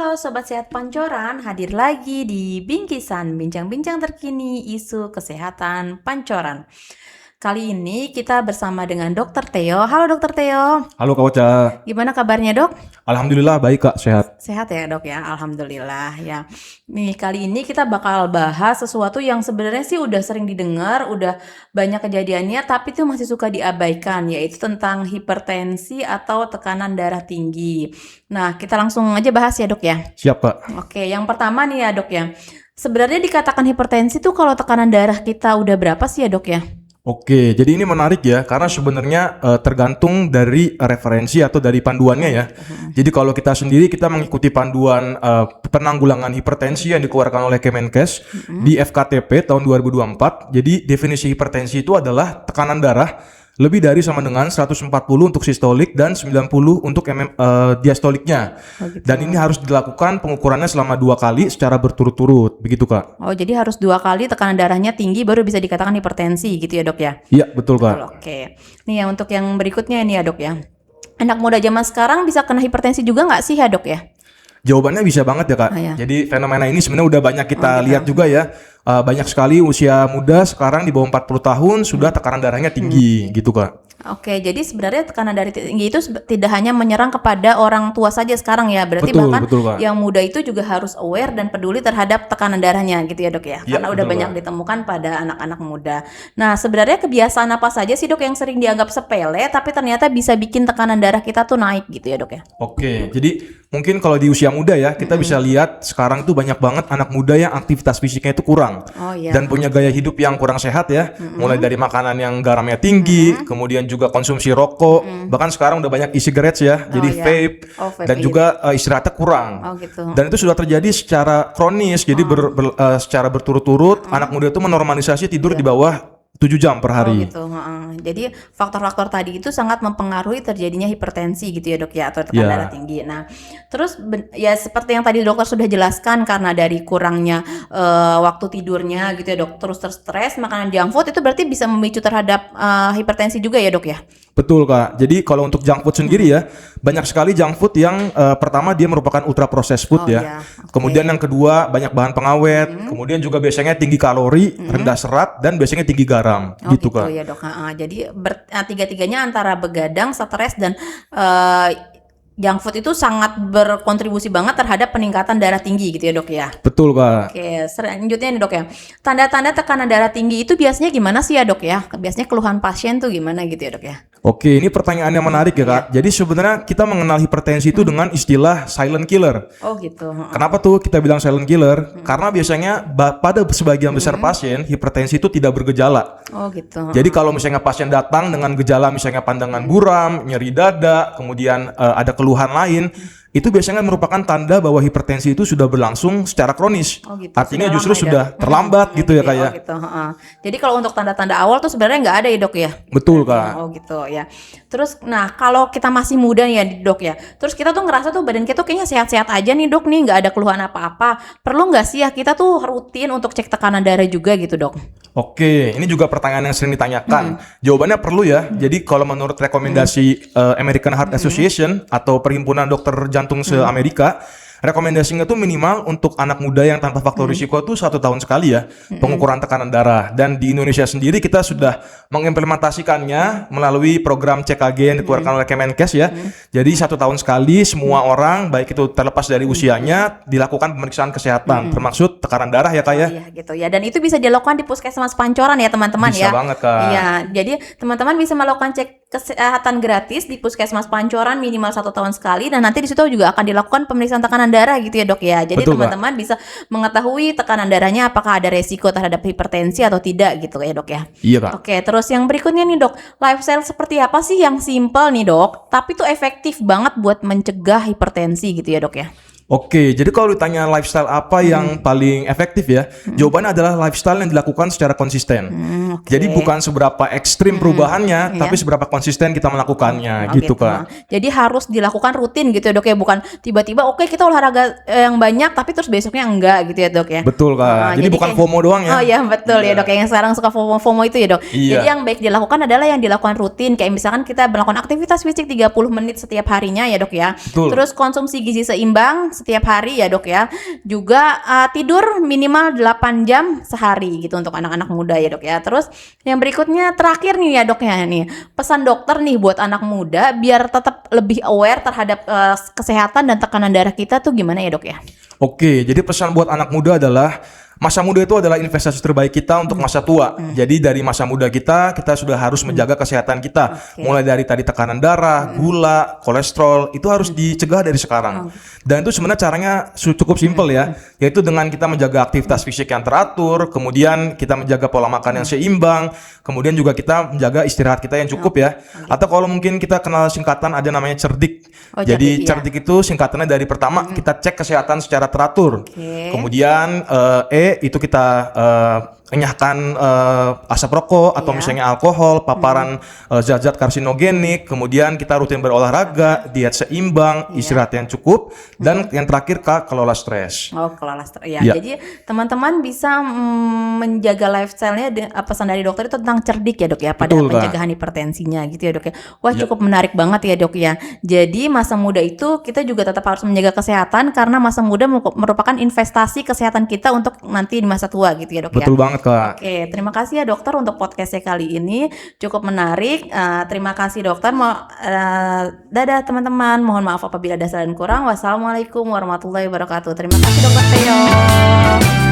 Halo Sobat Sehat Pancoran, hadir lagi di Bingkisan, bincang-bincang terkini isu kesehatan pancoran. Kali ini kita bersama dengan Dr. Theo. Halo Dr. Theo, Halo Kak Ocha. gimana kabarnya dok? Alhamdulillah baik Kak, sehat. Sehat ya dok ya, alhamdulillah ya. Nih kali ini kita bakal bahas sesuatu yang sebenarnya sih udah sering didengar, udah banyak kejadiannya, tapi tuh masih suka diabaikan, yaitu tentang hipertensi atau tekanan darah tinggi. Nah kita langsung aja bahas ya dok ya. Siap Kak. Oke, yang pertama nih ya dok ya. Sebenarnya dikatakan hipertensi tuh kalau tekanan darah kita udah berapa sih ya dok ya? Oke, jadi ini menarik ya, karena sebenarnya tergantung dari referensi atau dari panduannya ya. Jadi kalau kita sendiri kita mengikuti panduan penanggulangan hipertensi yang dikeluarkan oleh Kemenkes di FKTP tahun 2024. Jadi definisi hipertensi itu adalah tekanan darah lebih dari sama dengan 140 untuk sistolik dan 90 untuk diastoliknya. Oh, gitu. Dan ini harus dilakukan pengukurannya selama 2 kali secara berturut-turut, begitu Kak. Oh, jadi harus 2 kali tekanan darahnya tinggi baru bisa dikatakan hipertensi gitu ya dok ya? Iya, betul Kak. Oke, nih ya untuk yang berikutnya ini ya dok ya. Anak muda zaman sekarang bisa kena hipertensi juga nggak sih ya dok ya? Jawabannya bisa banget ya Kak. Ah, ya. Jadi fenomena ini sebenarnya udah banyak kita lihat juga ya. Banyak sekali usia muda sekarang di bawah 40 tahun sudah tekanan darahnya tinggi gitu Kak. Oke, jadi sebenarnya tekanan darah tinggi itu tidak hanya menyerang kepada orang tua saja sekarang ya, berarti Betul, bahkan betul, Kak. yang muda itu juga harus aware dan peduli terhadap tekanan darahnya gitu ya dok ya, Iya, karena udah betul, banyak Kak. ditemukan pada anak-anak muda. Nah sebenarnya kebiasaan apa saja sih dok yang sering dianggap sepele tapi ternyata bisa bikin tekanan darah kita tuh naik gitu ya dok ya? Oke, jadi mungkin kalau di usia muda ya kita bisa lihat sekarang tuh banyak banget anak muda yang aktivitas fisiknya itu kurang. Oh iya. Dan punya gaya hidup yang kurang sehat ya. Mulai dari makanan yang garamnya tinggi, kemudian juga konsumsi rokok, bahkan sekarang udah banyak e-cigarettes ya. Jadi iya. vape, Oh, vape, dan iya. juga istirahatnya kurang. Oh gitu. Dan itu sudah terjadi secara kronis. Jadi secara berturut-turut anak muda itu menormalisasi tidur di bawah 7 jam per Oh hari. gitu. Jadi faktor-faktor tadi itu sangat mempengaruhi terjadinya hipertensi gitu ya dok ya, atau tekanan Ya. darah tinggi. Nah terus ya seperti yang tadi dokter sudah jelaskan, karena dari kurangnya waktu tidurnya gitu ya dok, terus stres, makanan junk food itu berarti bisa memicu terhadap hipertensi juga ya dok ya? Betul Kak. Jadi kalau untuk junk food sendiri ya, banyak sekali junk food yang pertama dia merupakan ultra processed food Oh, ya. iya. Oke. Kemudian yang kedua banyak bahan pengawet, kemudian juga biasanya tinggi kalori, rendah serat, dan biasanya tinggi garam Oh gitu Kak. ya dok. Jadi tiga-tiganya antara begadang, stres dan junk food itu sangat berkontribusi banget terhadap peningkatan darah tinggi gitu ya dok ya? Betul Kak. Oke, selanjutnya nih dok ya. Tanda-tanda tekanan darah tinggi itu biasanya gimana sih ya dok ya? Biasanya keluhan pasien tuh gimana gitu ya dok ya? Oke, ini pertanyaan yang menarik ya Kak. Jadi sebenarnya kita mengenal hipertensi itu dengan istilah silent killer. Oh gitu. Kenapa tuh kita bilang silent killer? Karena biasanya pada sebagian besar pasien hipertensi itu tidak bergejala. Oh gitu. Jadi kalau misalnya pasien datang dengan gejala misalnya pandangan buram, nyeri dada, kemudian ada keluhan lain, itu biasanya merupakan tanda bahwa hipertensi itu sudah berlangsung secara kronis. Oh gitu. Artinya Sudah justru lama sudah ya? terlambat gitu ya Oh Kak ya. gitu. Jadi kalau untuk tanda-tanda awal tuh sebenarnya nggak ada ya dok ya? Betul Kak. Oh gitu ya. Terus nah kalau kita masih muda nih ya dok ya, terus kita tuh ngerasa tuh badan kita tuh kayaknya sehat-sehat aja nih dok nih, nggak ada keluhan apa-apa. Perlu nggak sih ya kita tuh rutin untuk cek tekanan darah juga gitu dok? Oke, ini juga pertanyaan yang sering ditanyakan. Jawabannya perlu ya. Jadi kalau menurut rekomendasi American Heart Association atau Perhimpunan Dokter Jantung se-Amerika, rekomendasinya tuh minimal untuk anak muda yang tanpa faktor risiko tuh 1 tahun sekali ya pengukuran tekanan darah. Dan di Indonesia sendiri kita sudah mengimplementasikannya melalui program CKG yang dikeluarkan oleh Kemenkes ya. Jadi 1 tahun sekali semua orang baik itu terlepas dari usianya dilakukan pemeriksaan kesehatan termasuk tekanan darah ya Kak ya. Iya gitu ya. Dan itu bisa dilakukan di Puskesmas Pancoran ya teman-teman Bisa ya. banget, Kak. Iya. Jadi teman-teman bisa melakukan cek kesehatan gratis di Puskesmas Pancoran minimal 1 tahun sekali, dan nanti di situ juga akan dilakukan pemeriksaan tekanan darah gitu ya dok ya. Jadi Betul, Kak. teman-teman bisa mengetahui tekanan darahnya apakah ada resiko terhadap hipertensi atau tidak gitu ya dok ya. Iya Kak. Oke, terus yang berikutnya nih dok, lifestyle seperti apa sih yang simple nih dok, tapi tuh efektif banget buat mencegah hipertensi gitu ya dok ya? Oke, jadi kalau ditanya lifestyle apa yang paling efektif ya, jawabannya adalah lifestyle yang dilakukan secara konsisten. Oke. Jadi bukan seberapa ekstrim perubahannya, tapi seberapa konsisten kita melakukannya, Oh, gitu Kak. Jadi harus dilakukan rutin gitu ya dok ya, bukan tiba-tiba oke kita olahraga yang banyak tapi terus besoknya enggak gitu ya dok ya. Betul Kak. Jadi bukan kayak- FOMO doang ya. Oh iya betul ya dok, yang sekarang suka FOMO itu ya dok. Iya. Jadi yang baik dilakukan adalah yang dilakukan rutin, kayak misalkan kita melakukan aktivitas fisik 30 menit setiap harinya ya dok ya. Betul. Terus konsumsi gizi seimbang setiap hari ya dok ya. Juga tidur minimal 8 jam sehari gitu untuk anak-anak muda ya dok ya. Terus yang berikutnya terakhir nih ya dok ya nih, pesan dokter nih buat anak muda biar tetap lebih aware terhadap kesehatan dan tekanan darah kita tuh gimana ya dok ya? Oke, jadi pesan buat anak muda adalah masa muda itu adalah investasi terbaik kita untuk masa tua. Jadi dari masa muda kita sudah harus menjaga kesehatan kita. Mulai dari tadi tekanan darah, gula, kolesterol, itu harus dicegah dari sekarang. Dan itu sebenarnya caranya cukup simpel ya, yaitu dengan kita menjaga aktivitas fisik yang teratur, kemudian kita menjaga pola makan yang seimbang, kemudian juga kita menjaga istirahat kita yang cukup ya. Atau kalau mungkin kita kenal singkatan ada namanya cerdik. Jadi cerdik itu singkatannya dari pertama kita cek kesehatan secara teratur. Kemudian itu kita enyahkan asap rokok atau misalnya alkohol, paparan zat-zat karsinogenik, kemudian kita rutin berolahraga, diet seimbang, istirahat yang cukup, dan yang terakhir kelola stres. Kelola stres. Ya. Jadi teman-teman bisa menjaga lifestyle-nya, pesan dari dokter itu tentang cerdik ya dok ya, pada pencegahan hipertensinya gitu ya dok ya. Wah cukup menarik banget ya dok ya. Jadi masa muda itu kita juga tetap harus menjaga kesehatan karena masa muda merupakan investasi kesehatan kita untuk nanti di masa tua gitu ya dok ya. Betul banget Kak. Oke, terima kasih ya dokter untuk podcastnya kali ini, cukup menarik. Terima kasih dokter. Dadah teman-teman, mohon maaf apabila ada salah dan kurang. Wassalamualaikum warahmatullahi wabarakatuh. Terima kasih dokter Theo.